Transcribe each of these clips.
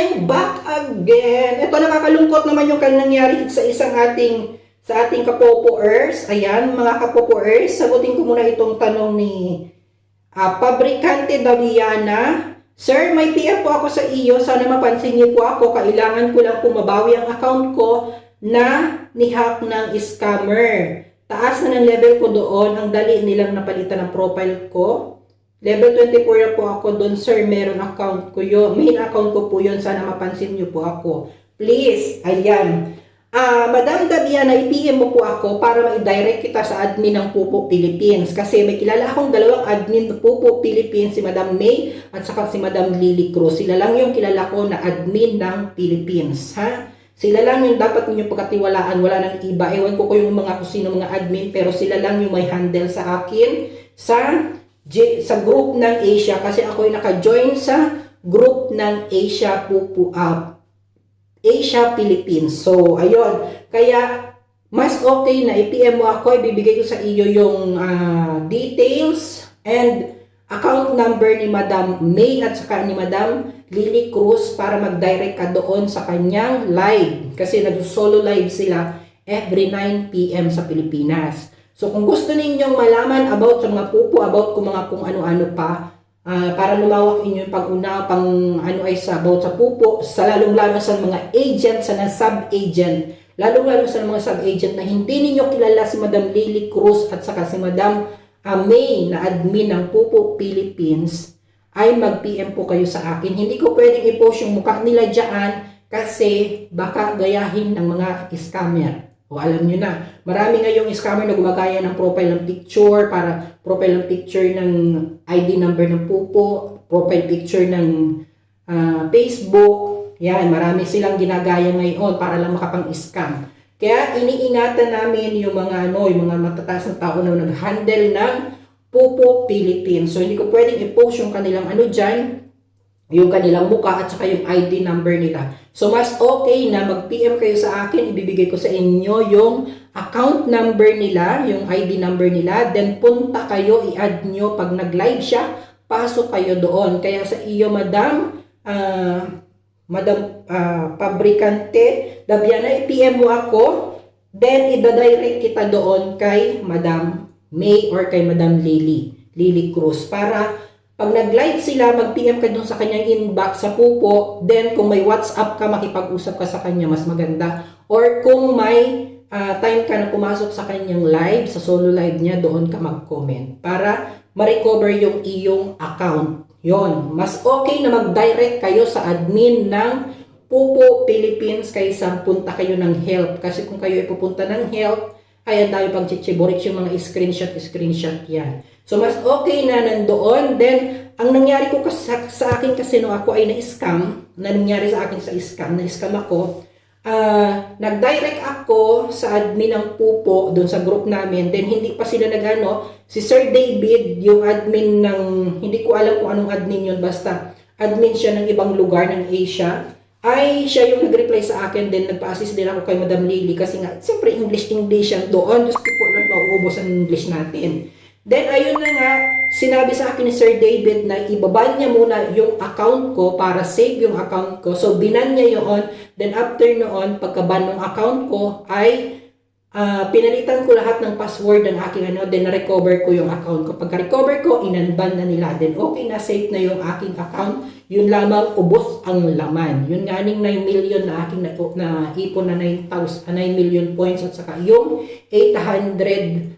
I'm back again. Ito, nakakalungkot naman yung nangyari sa sa ating kapopoers. Ayan, mga kapopoers, sagutin ko muna itong tanong ni Pabrikante Daviana. Sir, may PM po ako sa iyo. Sana mapansin niyo po ako. Kailangan ko lang po mabawi ang account ko na ni-hack ng scammer. Taas na ng level ko doon. Ang dali nilang napalitan ng profile ko. Level 24 na po ako doon, sir. Meron account ko yun. Main account ko po yun. Sana mapansin niyo po ako. Please, ayan. Madam Daviana, i-PM mo po ako para ma-direct kita sa admin ng Pupo Philippines. Kasi may kilala akong dalawang admin ng Pupo Philippines, si Madam May at saka si Madam Lily Cruz. Sila lang yung kilala ko na admin ng Philippines. Ha? Sila lang yung dapat niyo pagkatiwalaan. Wala nang iba. Ewan ko yung mga kusino mga admin, pero sila lang yung may handle sa akin sa group ng Asia, kasi ako ay naka-join sa group ng Asia Asia Philippines. So, ayun. Kaya, mas okay na i-PM mo ako, ibibigay ko sa iyo yung details and account number ni Madam May at saka ni Madam Lily Cruz para mag-direct ka doon sa kanyang live. Kasi nag-solo live sila every 9 PM sa Pilipinas. So, kung gusto ninyong malaman about sa mga pupo, about kung ano-ano pa, para lumawak inyo yung about sa pupo, sa lalong-lalo sa mga agent, sa sub-agent, lalong-lalo sa mga sub-agent na hindi ninyo kilala si Madam Lily Cruz at saka si Madam May na admin ng Pupo Philippines, ay mag-PM po kayo sa akin. Hindi ko pwedeng i-post yung mukha nila dyan kasi baka gayahin ng mga scammer. O alam nyo na, marami ngayong scammer na gumagaya ng profile ng picture, para profile ng picture ng ID number ng Pupo, profile picture ng Facebook. Yan, marami silang ginagaya ngayon para lang makapang-scam. Kaya iniingatan namin yung mga matataas na tao na nag-handle ng Pupo Philippines. So hindi ko pwedeng i-post yung kanilang dyan, yung kanilang mukha at saka yung ID number nila. So mas okay na mag-PM kayo sa akin, ibibigay ko sa inyo yung account number nila, yung ID number nila, then punta kayo, i-add nyo pag nag-live siya, pasok kayo doon. Kaya sa iyo, Madam Pabrikante Daviana, i-PM mo ako, then i-direct kita doon kay Madam May or kay Madam Lily Cruz para pag nag-live sila, mag-PM ka dun sa kanyang inbox sa Pupo, then kung may WhatsApp ka, makipag-usap ka sa kanya, mas maganda. Or kung may time ka na pumasok sa kanyang live, sa solo live niya, doon ka mag-comment para ma-recover yung iyong account. Yon, mas okay na mag-direct kayo sa admin ng Pupo Philippines kaysa punta kayo ng help. Kasi kung kayo ay pupunta ng help, ay ang dami pang chichiborik yung mga screenshot yan. So, mas okay na nandoon. Then, ang nangyari ko sa akin kasi nung ako ay na-scam, na-scam ako, nag-direct ako sa admin ng Pupo, doon sa group namin. Then, hindi pa sila si Sir David, yung admin ng, hindi ko alam kung anong admin yun, basta admin siya ng ibang lugar ng Asia, ay siya yung nag-reply sa akin. Then, nagpa-assist din ako kay Madam Lily kasi nga, siyempre, English yan doon. Diyos ko po, mauubos ang English natin. Then, ayun na nga, sinabi sa akin ni Sir David na ibabal niya muna yung account ko para save yung account ko. So, binan niya yun. Then, after noon, pagkaban ng account ko, ay pinalitan ko lahat ng password ng aking then na-recover ko yung account ko. Pagka-recover ko, inunban na nila. Then, okay na, safe na yung aking account. Yun lamang, ubos ang laman. Yun nga 9 million na aking na-ipon na 9 million points at saka yung 800,000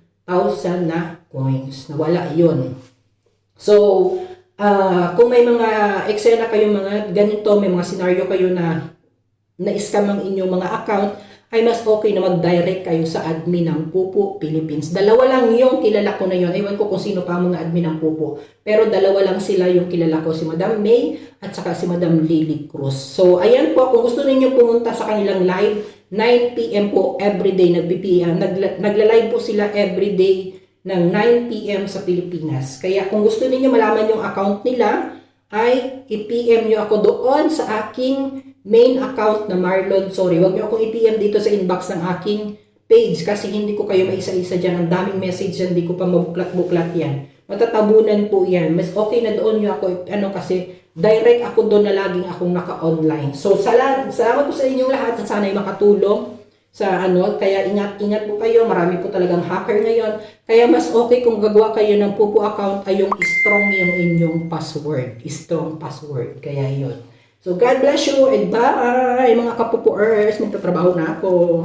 na coins. Nawala yun. So, kung may mga eksena kayo, mga ganito, may mga scenario kayo na na-scam ang inyong mga account, ay mas okay na mag-direct kayo sa admin ng Pupo Philippines. Dalawa lang yung kilala ko na yun. Ewan ko kung sino pa mga admin ng Pupo. Pero dalawa lang sila yung kilala ko. Si Madam May at saka si Madam Lily Cruz. So, ayan po. Kung gusto niyo pumunta sa kanilang live, 9 PM po everyday nagla-live po sila everyday ng 9 PM sa Pilipinas. Kaya kung gusto niyo malaman yung account nila, ay i-PM nyo ako doon sa aking main account na Marlon. Sorry, wag nyo akong i-PM dito sa inbox ng aking page kasi hindi ko kayo maisa-isa dyan. Ang daming message dyan, hindi ko pa mabuklat-buklat yan. Matatabunan po yan. Mas okay na doon nyo ako, kasi direct ako doon na laging akong naka-online. So, salamat po sa inyong lahat at sana'y makatulong sa ano, kaya ingat-ingat po kayo. Marami po talagang hacker ngayon. Kaya mas okay kung gagawa kayo ng Pupu account ay yung strong yung inyong password. Strong password. Kaya yun. So, God bless you and bye mga kapupuers. Magtatrabaho na ako.